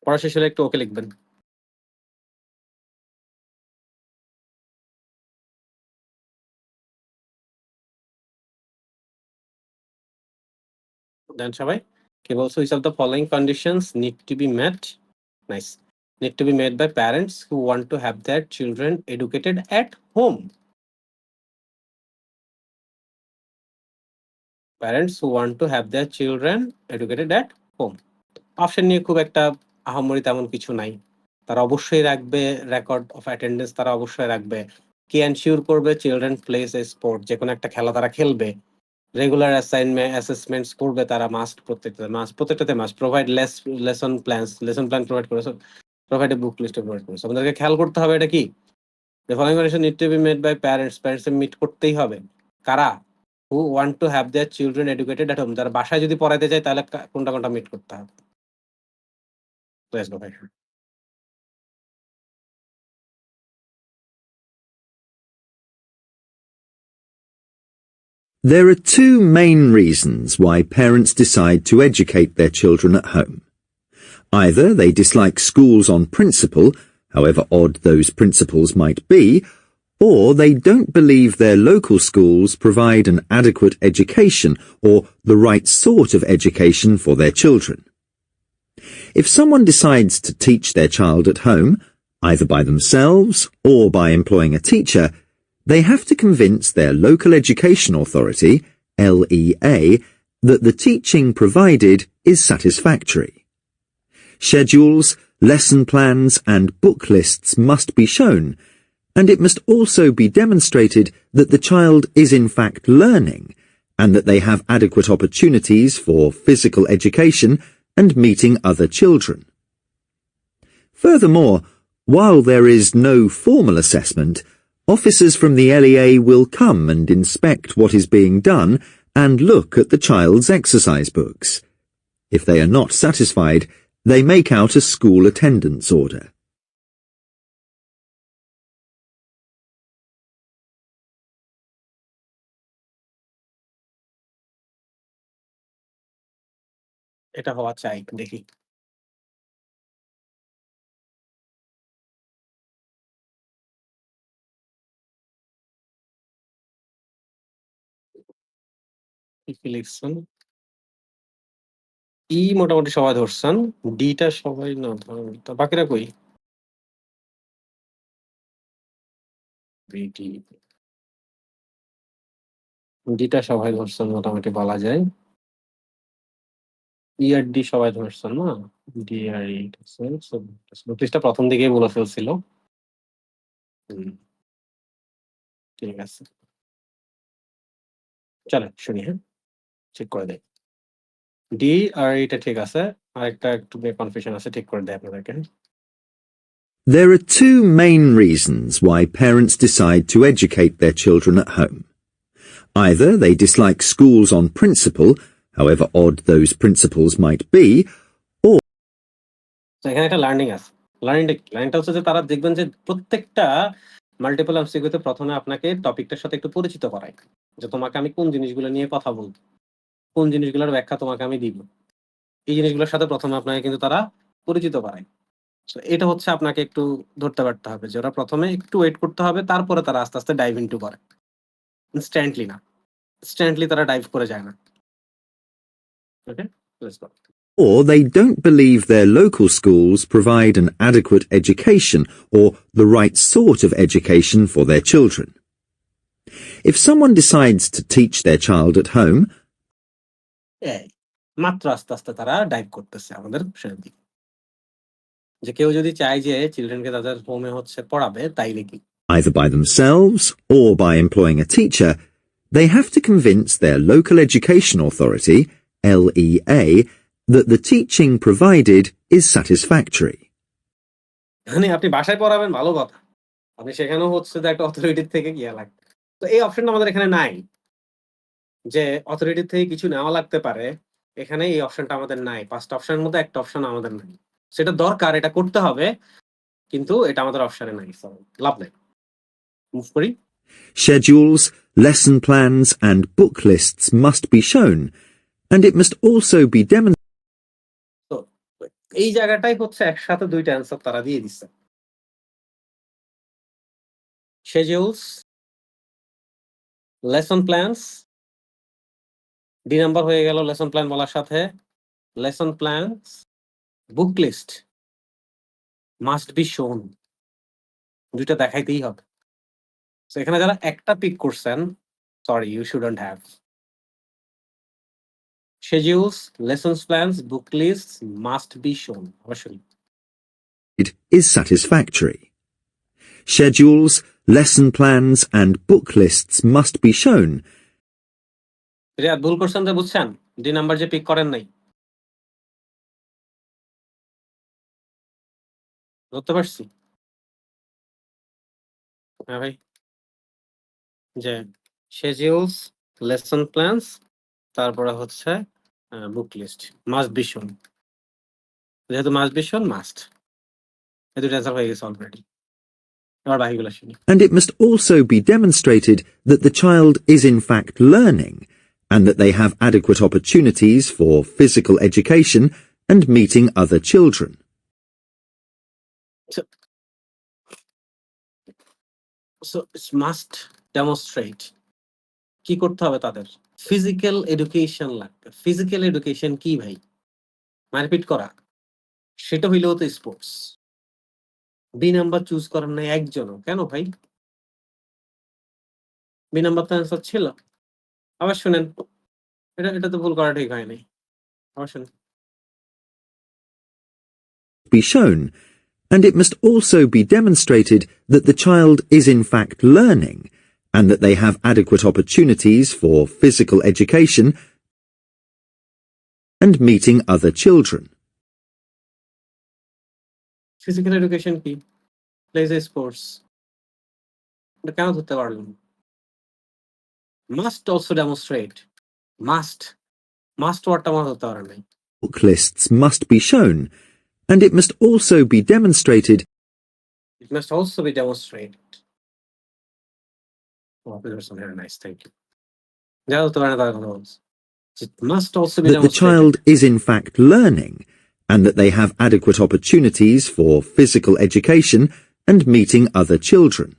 Speaker 2: পড়া শেষ হলে একটু ওকে লিখবেন। দেন সবাই কে বলছো, which of the following conditions need to be met? Nice. Need to be met by parents who want to have their children educated at home. Parents who want to have their children educated at home. Option নিয়ে খুব একটা আহামরি তেমন কিছু নাই। তারা অবশ্যই রাখবে রেকর্ড অফ অ্যাটেন্ডেন্স, তারা অবশ্যই রাখবে। কি এনশিওর করবে, চিলড্রেন প্লেস এ স্পোর্ট, যে কোনো একটা খেলা তারা খেলবে। রেগুলার অ্যাসেসমেন্টস করবে তারা, মাস্ট প্রত্যেকটাতে must provide lesson plan provide করেছে, প্রোভাইড বুক লিস্ট প্রোভাইড করেছে। আমাদেরকে খেয়াল করতে হবে এটা কি, the following condition need to be made by parents meet করতেই হবে। কারা? who want to have their children educated at home, যারা বাসায় যদি পড়াইতে চায় তাহলে কোনটা মিট করতে হবে। Let's go back.
Speaker 4: There are two main reasons why parents decide to educate their children at home. Either they dislike schools on principle, however odd those principles might be, or they don't believe their local schools provide an adequate education or the right sort of education for their children. If someone decides to teach their child at home, either by themselves or by employing a teacher, they have to convince their local education authority, LEA, that the teaching provided is satisfactory. Schedules, lesson plans and book lists must be shown, and it must also be demonstrated that the child is in fact learning, and that they have adequate opportunities for physical education and meeting other children. Furthermore, while there is no formal assessment, officers from the LEA will come and inspect what is being done and look at the child's exercise books. If they are not satisfied, they make out a school attendance order.
Speaker 2: এটা হওয়া চাই, দেখি। কি লিখছেন? ই মোটামুটি সবাই ধরছেন, ডিটা সবাই না ধরেন, তো বাকিরা কই? ডিটা সবাই ধরছেন মোটামুটি বলা যায়। ই আর ডি সবাই ধরছেন না? ডি আর ই নোটিশটা প্রথম দিকেই বলে ফেলছিল। ঠিক আছে, চলেন শুনি। হ্যাঁ, চেক করে দেয়। ডি আর এটা ঠিক আছে, আরেকটা একটু কনফিউশন আছে, ঠিক করে দেয় আপনাদেরকে।
Speaker 4: There are two main reasons why parents decide to educate their children at home. Either they dislike schools on principle, however odd those principles might be,
Speaker 2: এখানে একটা লার্নিং আছে। লার্নিংটা হচ্ছে যে তারা দেখবেন যে প্রত্যেকটা মাল্টিপল এমসিকিউতে প্রথমে আপনাকে টপিকটার সাথে একটু পরিচিত করায়, যে তোমাকে আমি কোন জিনিসগুলো নিয়ে কথা বলবো, কোন জিনিসগুলোর ব্যাখ্যা তোমাকে আমি দিব, এই জিনিসগুলোর সাথে প্রথমে আপনাকে কিন্তু তারা পরিচিত করায়। So, এটা হচ্ছে আপনাকে একটু ধরতে পারতে হবে যে ওরা প্রথমে একটু ওয়েট করতে হবে, তারপরে তারা আস্তে আস্তে ডাইভ ইনটু করে, ইনস্ট্যান্টলি না, ইনস্ট্যান্টলি তারা ডাইভ করে যায় না। Okay, let's go.
Speaker 4: Or they don't believe their local schools provide an adequate education or the right sort of education for their children. If someone decides to teach their child at home,
Speaker 2: এই মাত্র আস্তে আস্তে তারা dive করতেছে আমাদের কোশ্চেনের দিকে, যে কেউ যদি চায় যে চিলড্রেনকে তাদের হোমে হচ্ছে পড়াবে, তাইলে কি
Speaker 4: either by themselves or by employing a teacher, they have to convince their local education authority, LEA, that the teaching provided is satisfactory.
Speaker 2: মানে আপনি বাসায় পড়াবেন ভালো কথা, আপনি সেখানেও হচ্ছে যে একটা অথরিটির থেকে গিয়া লাগবে। তো এই অপশনটা আমাদের এখানে নাই, যে অথরিটির থেকে কিছু নেওয়া লাগতে পারে, এখানে এই অপশনটা আমাদের নাই। 5টা অপশনের মধ্যে একটা অপশন আমাদের নাই, সেটা দরকার, এটা করতে হবে, কিন্তু এটা আমাদের অপশনে নাই। So, লাভ নাই, মুভ করি।
Speaker 4: Schedules, lesson plans and book lists must be shown, and it must also be demonstrated
Speaker 2: তো এই জায়গাটাই হচ্ছে একসাথে দুইটা অ্যান্সার তারা দিয়ে দিচ্ছে। schedules, লেসন প্ল্যানস, ডি নাম্বার হয়ে গেল লেসন প্ল্যান বলার সাথে। Lesson plans, book list must be shown, দুইটা দেখাইতেই হবে। তো এখানে যারা একটা পিক করছেন, sorry, you shouldn't have. schedules, lessons plans, book lists must be shown, অবশ্যই।
Speaker 4: is satisfactory. Schedules, lesson plans and book lists must be shown,
Speaker 2: Riyad ভুল করছেন যে, বুঝছেন, ডি নাম্বার যে পিক করেন নাই, ধরতে পারছি? হ্যাঁ ভাই, যে schedules, lesson plans, তারপরে হচ্ছে বুক লিস্ট মাস্ট বি শোন। যেহেতু মাস্ট বি শোন, মাস্ট, এই দুটো অ্যান্সার হয়ে গেছে অলরেডি। এবার বাকিগুলো শুনি।
Speaker 4: and it must also be demonstrated that the child is in fact learning and that they have adequate opportunities for physical education and meeting other children.
Speaker 2: So it's must demonstrate, কি করতে হবে তাদের? Physical education লাগবে। Physical education কি ভাই? মারপিট করা, সেটা হইলেও তো স্পোর্টস। বি নাম্বার চুজ করেন নাই একজনও, কেন ভাই? বি নাম্বার তো অ্যান্সার ছিল। আবার শুনেন, এটা তো ভুল করা ঠিক হয় নাই। আবার শুনেন,
Speaker 4: Be shown, and it must also be demonstrated that the child is in fact learning and that they have adequate opportunities for physical education and meeting other children.
Speaker 2: Physical education কি? প্লেজ স্পোর্টস, এটা কেন ধরতে পারলাম? Must also demonstrate, must ওয়ার্ডটা আমার ধরতে পারে নাই।
Speaker 4: Book lists must be shown, and it must also be demonstrated
Speaker 2: It must also be demonstrated. Oh, that's very nice, thank you. যা ধরতে পারে না তার কথা বলছি। It must also be
Speaker 4: that the
Speaker 2: demonstrated.
Speaker 4: child is in fact learning and that they have adequate opportunities for physical education and meeting other children.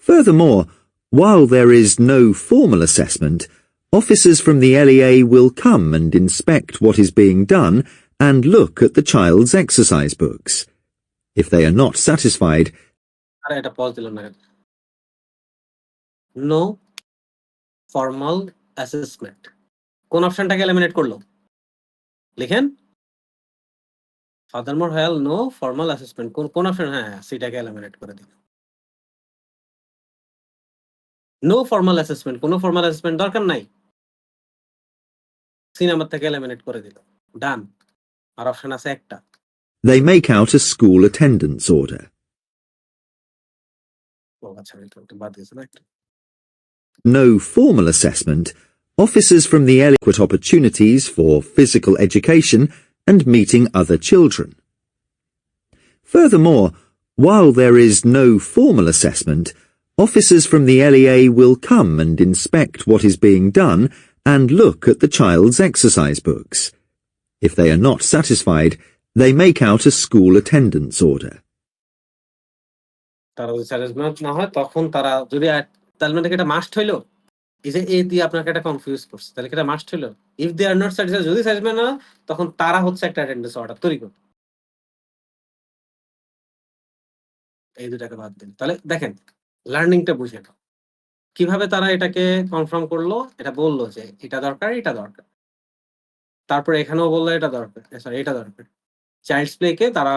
Speaker 4: Furthermore, while there is no formal assessment, officers from the LEA will come and inspect what is being done and look at the child's exercise books. If they are not satisfied,
Speaker 2: আরে এটা pause দিলাম না। No formal assessment, কোন অপশনটাকে eliminate করলো? লিখেন, ফাদারমোর হেল no formal assessment, কোন option? হ্যাঁ, সিটাকে eliminate করে দিল। নো ফর্মাল অ্যাসেসমেন্ট, কোনো ফর্মাল অ্যাসেসমেন্ট দরকার নাই, সি নাম্বার থেকে এলিমিনেট করে দিল। ডান। আর অপশন আছে একটা,
Speaker 4: they make out a school attendance order.
Speaker 2: ও আচ্ছা, এটা বাদ দিয়েছে না একটা।
Speaker 4: No formal assessment, officers from the adequate opportunities for physical education and meeting other children. Furthermore, While there is no formal assessment, officers from the LEA will come and inspect what is being done and look at the child's exercise books. If they are not satisfied, they make out a school attendance order.
Speaker 2: তারা যদি satisfied না হয় তখন তারা যদি তাহলে মানে কি এটা মাস্ট হইলো? এই যে এ দিয়ে আপনাকে এটা কনফিউজ করছে। তাহলে কি এটা মাস্ট হইলো? If they are not satisfied, যদি স্যাটিসফাইড না হয়, তখন তারা হচ্ছে একটা অ্যাটেন্ডেন্স অর্ডার তৈরি করবে। এই ২ টাকে বাদ দিন। তাহলে দেখেন লার্নিংটা বুঝে নাও। কিভাবে তারা এটাকে কনফার্ম করলো? এটা বলল যে এটা দরকার, এটা দরকার। তারপরে এখানেও বলল এটা দরকার। সরি, এটা দরকার। চাইল্ডস প্লে কে তারা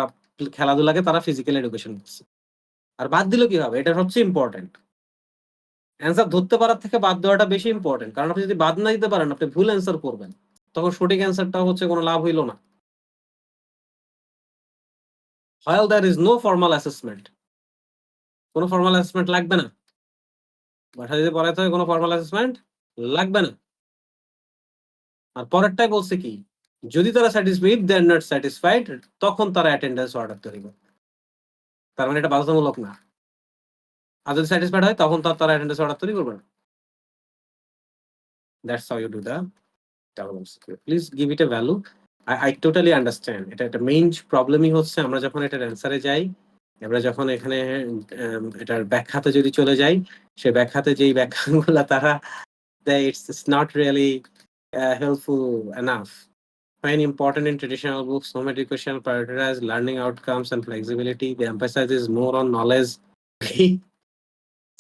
Speaker 2: খেলাধুলাকে তারা ফিজিক্যাল এডুকেশন করছে। আর বাদ দিল কিভাবে? এটা সবচেয়ে ইম্পোর্টেন্ট। অ্যান্সার ধরতে পারার থেকে বাদ দেওয়াটা বেশি ইম্পোর্টেন্ট। কারণ আপনি যদি বাদ না দিতে পারেন, আপনি ভুল অ্যান্সার করবেন। তখন সঠিক অ্যান্সারটা হচ্ছে কোনো লাভ হইল না। While there is no formal assessment, কোনো ফর্মাল অ্যাসেসমেন্ট লাগবে না। বাসায় যদি পড়াইতে হয় কোনো ফর্মাল অ্যাসেসমেন্ট লাগবে না। আর পরেরটাই বলছে কি? যদি তারা satisfied, if they are not satisfied, তখন তারা অ্যাটেন্ডেন্স অর্ডার তৈরি করবে। তার মানে এটা বাধ্যতামূলক না। আর যদি স্যাটিসফাইড হয় তখন তারা অ্যাটেন্ডেন্স অর্ডার তৈরি করবে না। That's how you do the double MCQ. Please give it a value. I totally understand. এটা একটা মেইন প্রবলেমই হচ্ছে আমরা যখন এটার অ্যান্সারে যাই, আমরা যখন এখানে এটার ব্যাখ্যাতে যদি চলে যাই, সে ব্যাখ্যাতে যেই ব্যাখ্যাগুলা তারা দেয়, it's not really helpful enough. When important in traditional books, home education prioritize learning outcomes and flexibility. The emphasis is more on knowledge.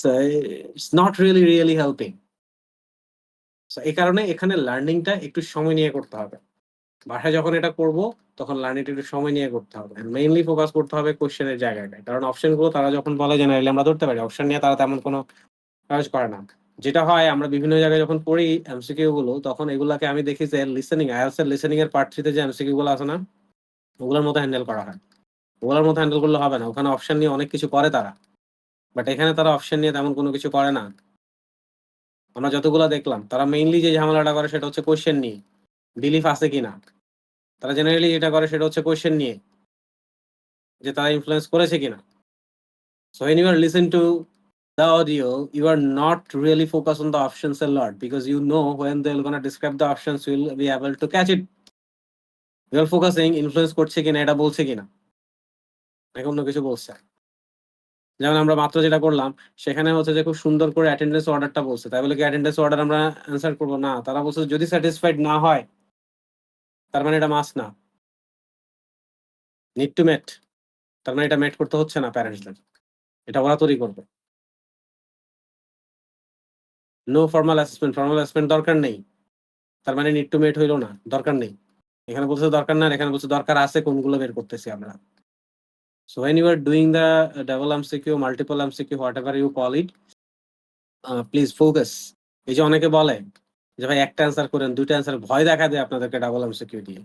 Speaker 2: So it's not really helping. So এই কারণে এখানে লার্নিংটা একটু সময় নিয়ে করতে হবে। বাসায় যখন এটা করব তখন লার্নিংটা একটু সময় নিয়ে করতে হবে। এন্ড মেইনলি ফোকাস করতে হবে কোয়েশ্চেনের জায়গাটায়। কারণ অপশনগুলো তারা যখন বলে জেনারেলি আমরা ধরতে পারি। অপশন নিয়ে তারা তেমন কোনো কাজ করে না। যেটা হয় আমরা বিভিন্ন জায়গায় যখন পড়ি এমসিকিউ গুলো, তখন এগুলাকে আমি দেখি যে লিসেনিং, IELTS এর লিসেনিং এর পার্ট 3 তে যে এমসিকিউ গুলো আছে না, ওগুলোর মতো হ্যান্ডেল করা হয়। ওগুলোর মতো হ্যান্ডেল করলে হবে না। ওখানে অপশন নিয়ে অনেক কিছু করে তারা। বাট এখানে তারা অপশন নিয়ে তেমন কোনো কিছু করে না। আমরা যতগুলা দেখলাম, তারা মেইনলি যে ঝামেলাটা করে সেটা হচ্ছে কোয়েশ্চেন নিয়ে। বিলিফ আছে কিনা। তারা জেনারেলি যেটা করে সেটা হচ্ছে কোয়েশ্চেন নিয়ে। যে তারা ইনফ্লুয়েন্স করেছে কিনা। So when you are listen to the audio, you are not really focused on the options a lot because you know when they're gonna describe the options, you will be able to catch it. You are focusing influence করছে কিনা, এটা বলছে কিনা, নাকি অন্য কিছু বলছে। যেমন আমরা মাত্র যেটা করলাম, সেখানে হচ্ছে যে খুব সুন্দর করে অ্যাটেন্ডেন্স অর্ডারটা বলছে। তাই বলে কি অ্যাটেন্ডেন্স অর্ডার আমরা অ্যান্সার করবো? না। তারা বলছে যদি স্যাটিসফাইড না হয়, তার মানে এটা মাস্ট না। নিড টু মেট, তার মানে এটা মেট করতে হচ্ছে না প্যারেন্টসদের। এটা ওরা তৈরি করবে। নো ফর্মাল অ্যাসেসমেন্ট দরকার নেই। তার মানে নিড টু মেট হইলো না, দরকার নেই। এখানে বলছে দরকার না, আর এখানে বলছে দরকার আছে, কোনগুলো বের করতেছি আমরা। So when you are doing the double MCQ, multiple MCQ, whatever you call it, please focus. এই যে অনেকে বলে যে ভাই একটা অ্যান্সার করেন, 2টা অ্যান্সার, ভয় দেখা দেয় আপনাদেরকে ডাবল MCQ দিয়ে।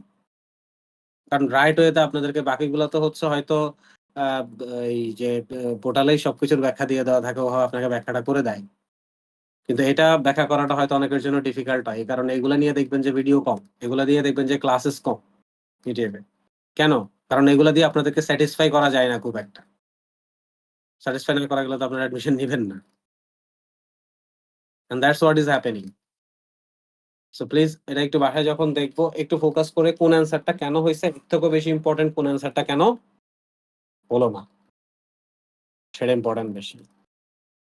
Speaker 2: কারণ রাইট ওয়েতে আপনাদেরকে বাকিগুলো তো হচ্ছে হয়তো এই যে পোর্টালেই সবকিছুর ব্যাখ্যা দিয়ে দেওয়া থাকে, ও আপনাকে ব্যাখ্যাটা করে দেয়। কিন্তু এটা ব্যাখ্যা করাটা হয়তো অনেকের জন্য ডিফিকাল্ট হয়। কারণ এগুলা নিয়ে দেখবেন যে ভিডিও কম, এগুলা দিয়ে দেখবেন যে ক্লাসেস কম ইউটিউবে। কেন? কারণ এগুলা দিয়ে আপনাদেরকে স্যাটিসফাই করা যায় না খুব একটা। স্যাটিসফাই না করা গেলে তো আপনারা অ্যাডমিশন নিবেন না। And that's what is happening. So please এটা একটু বাসায় যখন দেখবো একটু ফোকাস করে কোন অ্যান্সারটা কেন হইছে, এর থেকেও বেশি ইম্পর্টেন্ট কোন অ্যান্সারটা কেন হলো না, সেটা ইম্পর্টেন্ট বেশি।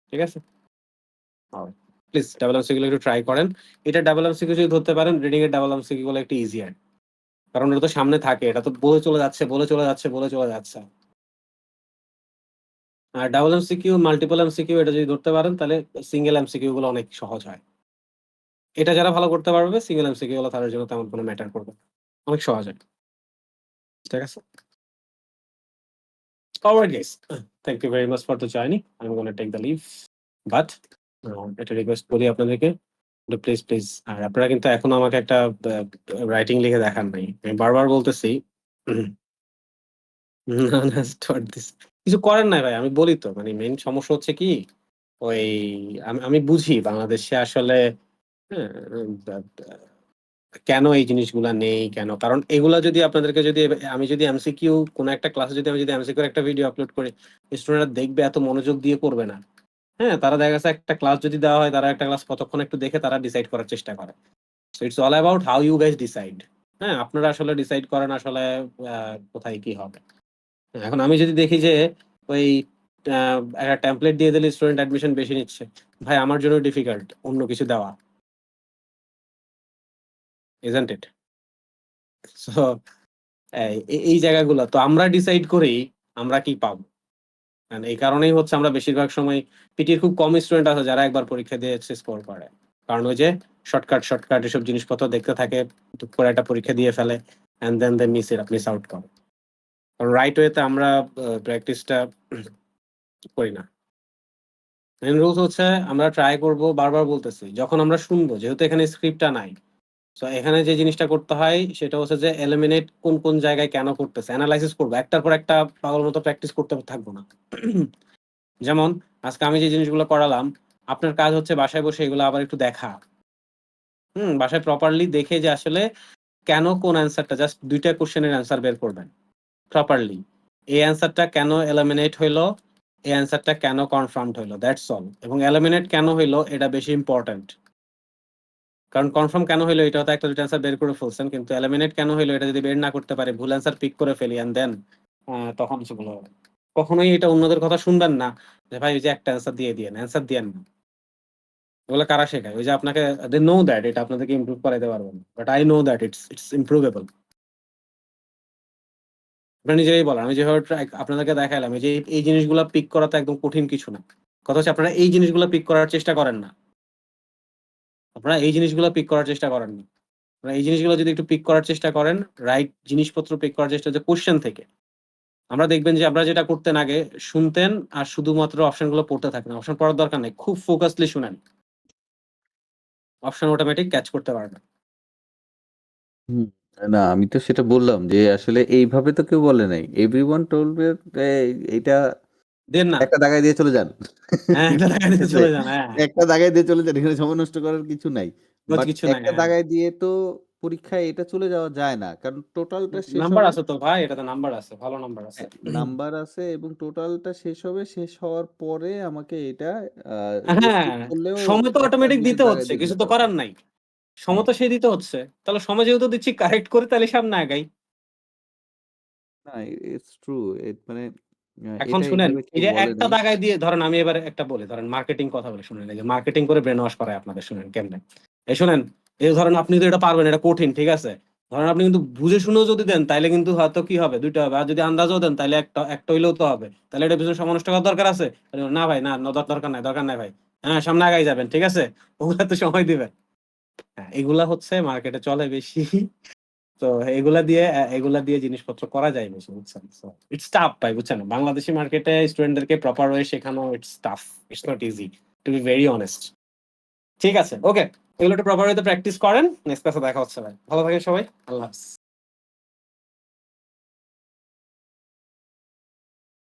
Speaker 2: ঠিক আছে? প্লিজ ডাবল এমসিকিউ গুলো একটু ট্রাই করেন। এটা ডাবল এমসিকিউ যদি ধরতে পারেন, রিডিং এর ডাবল এমসিকিউ গুলো একটু ইজিয়ার। কারণ এটা তো সামনে থাকে, এটা তো বলে চলে যাচ্ছে। আর ডাবল এমসিকিউ, মাল্টিপল এমসিকিউ এটা যদি ধরতে পারেন, তাহলে সিঙ্গেল এমসিকিউ গুলো অনেক সহজ হয়। এটা যারা ভালো করতে পারবে, সিঙ্গেল এমসিকিউ গুলো তাদের জন্য তেমন কোনো ম্যাটার করবে না। অনেক সহজ হয়। ঠিক আছে? Alright guys, thank you very much for the joining. I'm gonna take the leave. But একটা রিকোয়েস্ট করি আপনাদেরকে, প্লিজ আর আপনারা কিন্তু এখনো আমাকে একটা রাইটিং লিখে দেখান নাই। আমি বারবার বলতেছি না স্টার্ট দিস। কিছু করেন নাই ভাই, আমি বলি তো, মানে মেইন সমস্যা হচ্ছে কি, ওই আমি বুঝি বাংলাদেশে আসলে হ্যাঁ, কেন এই জিনিসগুলা নেই কেন? কারণ এগুলা যদি আপনাদেরকে যদি আমি যদি এমসিকিউ কোনো একটা ক্লাসে যদি আমি যদি এমসিকিউর একটা ভিডিও আপলোড করি, স্টুডেন্টরা দেখবে এত মনোযোগ দিয়ে করবে না। হ্যাঁ? তারা দেখা গেছে একটা ক্লাস যদি দেওয়া হয়, তারা একটা ক্লাস কতক্ষণ একটু দেখে তারা ডিসাইড করার চেষ্টা করে। So it's all about how you guys decide. হ্যাঁ? আপনারা আসলে ডিসাইড করেন আসলে কোথায় কি হবে। এখন আমি যদি দেখি যে ওই আ একটা টেমপ্লেট দিয়ে দিলে স্টুডেন্ট অ্যাডমিশন বেশি নিচ্ছে। ভাই আমার জন্য ডিফিকাল্ট অন্য কিছু দেওয়া। isn't it? সো এই জায়গাগুলা তো আমরা ডিসাইড করি আমরা কি পাবো। And এই কারণেই হচ্ছে আমরা বেশিরভাগ সময় পিটির খুব কম স্টুডেন্ট আছে যারা একবার পরীক্ষা দিয়ে স্কোর করে। কারণ ওই যে শর্টকাট এসব জিনিসপত্র দেখতে থাকে, টুক করে একটা পরীক্ষা দিয়ে ফেলে and then they miss out করে। কারণ রাইট ওয়েতে আমরা প্র্যাকটিসটা করি না। মেইন রুলস হচ্ছে আমরা ট্রাই করব, বারবার বলতেছি। যখন আমরা শুনবো, যেহেতু এখানে স্ক্রিপ্টটা নাই। সো এখানে যে জিনিসটা করতে হয় সেটা হচ্ছে যে এলিমিনেট কোন জায়গায় কেন করতেছে এনালাইসিস করবো। একটার পর একটা পাগল মতো প্র্যাকটিস করতে থাকবো না। যেমন আজকে আমি যে জিনিসগুলো করালাম, আপনার কাজ হচ্ছে বাসায় বসে এগুলো আবার একটু দেখা। বাসায় প্রপারলি দেখে যে আসলে কেন কোন অ্যান্সারটা জাস্ট ২ টা কোয়েশ্চেনের অ্যান্সার বের করবেন প্রপারলি। এই অ্যান্সারটা কেন এলিমিনেট হইলো, এই অ্যান্সারটা কেন কনফার্মড হইলো, দ্যাটস অল। এবং এলিমিনেট কেন হইলো এটা বেশি ইম্পোর্টেন্ট। কারণ কনফার্ম কেন হইলো এটা হয়তো ১ টা ২ টা অ্যান্সার বের করে ফেলছেন। কিন্তু এলিমিনেট কেন হইলো এটা যদি বের না করতে পারি, ভুল অ্যান্সার পিক করে ফেলি অ্যান্ড দেন তখন সেগুলো হবে। কখনোই এটা অন্যদের কথা শুনবেন না যে ভাই ওই যে একটা অ্যান্সার দিয়ে দিয়েন, অ্যান্সার দিয়েন না। এগুলো কারা শেখায়? ওই যে আপনাকে they know that এটা আপনাদেরকে ইমপ্রুভ করাইতে পারবে না। But I know that it's improvable. আপনারা নিজেরাই বলেন। আমি যেভাবে আপনাদেরকে দেখাইলাম এই যে এই জিনিসগুলা পিক করা তো একদম কঠিন কিছু না। কথা হচ্ছে আপনারা এই জিনিসগুলা পিক করার চেষ্টা করেন না। আপনারা এই জিনিসগুলা পিক করার চেষ্টা করেন না। আপনারা এই জিনিসগুলো যদি একটু পিক করার চেষ্টা করেন, রাইট জিনিসপত্র পিক করার চেষ্টা যে কোয়েশ্চেন থেকে। আমরা দেখবেন যে আপনারা যেটা করতেন আগে শুনতেন আর শুধুমাত্র অপশনগুলো পড়তে থাকেন। অপশন পড়ার দরকার নাই। খুব ফোকাসলি শুনেন। অপশন অটোমেটিক ক্যাচ করতে পারবেন।
Speaker 1: হুম। না আমি তো সেটা বললাম যে আসলে এইভাবে তো কেউ বলে নাই। এভরিওয়ান টোল্ড মি এইটা
Speaker 2: দেন না।
Speaker 1: একটা দাগায় দিয়ে চলে যান।
Speaker 2: হ্যাঁ, একটা টাকা
Speaker 1: ঠিক
Speaker 2: দিয়ে
Speaker 1: আছে?
Speaker 2: চলে যান। হ্যাঁ,
Speaker 1: একটা দাগায় দিয়ে চলে যান। এখানে সময় নষ্ট করার কিছু নাই। বাট
Speaker 2: কিছু নাই।
Speaker 1: একটা
Speaker 2: হ্যাঁ।
Speaker 1: দাগায় দিয়ে তো পরীক্ষায় এটা চলে যাওয়া যায় না। কারণ টোটালটা শেষ
Speaker 2: নাম্বার
Speaker 1: হবে।
Speaker 2: আছে তো ভাই, এটাতে নাম্বার আছে। ভালো নাম্বার আছে।
Speaker 1: নাম্বার আছে এবং টোটালটা শেষ হবে। শেষ হওয়ার পরে আমাকে এটা আ
Speaker 2: হ্যাঁ,
Speaker 1: স্কিপ করলেও
Speaker 2: সময় তো
Speaker 1: ১ টা
Speaker 2: অটোমেটিক
Speaker 1: ২ টা
Speaker 2: দিতে
Speaker 1: দাগায়
Speaker 2: হচ্ছে।
Speaker 1: দিয়ে
Speaker 2: কিছু
Speaker 1: যেতে
Speaker 2: তো
Speaker 1: হবে।
Speaker 2: করার নাই। সময়
Speaker 1: হ্যাঁ।
Speaker 2: তো সেই দিতে হচ্ছে। তাহলে সময় যেহেতু দিচ্ছি কারেক্ট করে তাহলে সামনে আগাই।
Speaker 1: না ইটস ট্রু। মানে
Speaker 2: এখন
Speaker 1: এটা
Speaker 2: শুনেন,
Speaker 1: এইভাবে
Speaker 2: এই
Speaker 1: কেউ
Speaker 2: যে
Speaker 1: বলে
Speaker 2: একটা
Speaker 1: নাই।
Speaker 2: দাগায় দিয়ে ধরেন আমি এবার একটা বলি, ধরেন মার্কেটিং কথা বলে শুনেন। এই যে মার্কেটিং করে ব্রেন ওয়াশ করায় আপনাদের শুনেন কেমনে। এই শুনেন, এই ধরেন আপনি তো এটা পারবেন, এটা কঠিন, ঠিক আছে? ধরেন আপনি কিন্তু বুঝে শুনেও যদি দেন তাইলে কিন্তু হয়তো কি হবে ২ টা হবে। আর যদি আন্দাজেও দেন তাইলে একটা হইলেও তো হবে। তাহলে এটার পেছনে সময় নষ্ট করার দরকার আছে? না ভাই না, দরকার নাই ভাই। হ্যাঁ, সামনে আগাই যাবেন, ঠিক আছে? ওগুলা তো সময় দিবেন। হ্যাঁ, এগুলা হচ্ছে মার্কেটে চলে বেশি। তো এগুলা দিয়ে জিনিসপত্র করা যায় বেশি, বুঝছেন? সো ইটস টাফ ভাই, বুঝছেন? বাংলাদেশি মার্কেটে স্টুডেন্টদেরকে প্রপার ওয়ে শেখানো it's tough. It's not easy to be very honest. ঠিক আছে, ওকে। এগুলো একটু প্রপার ওয়েতে প্র্যাকটিস করেন। নেক্সট ক্লাসে দেখা হচ্ছে ভাই। ভালো থাকেন সবাই। আল্লাহ হাফেজ।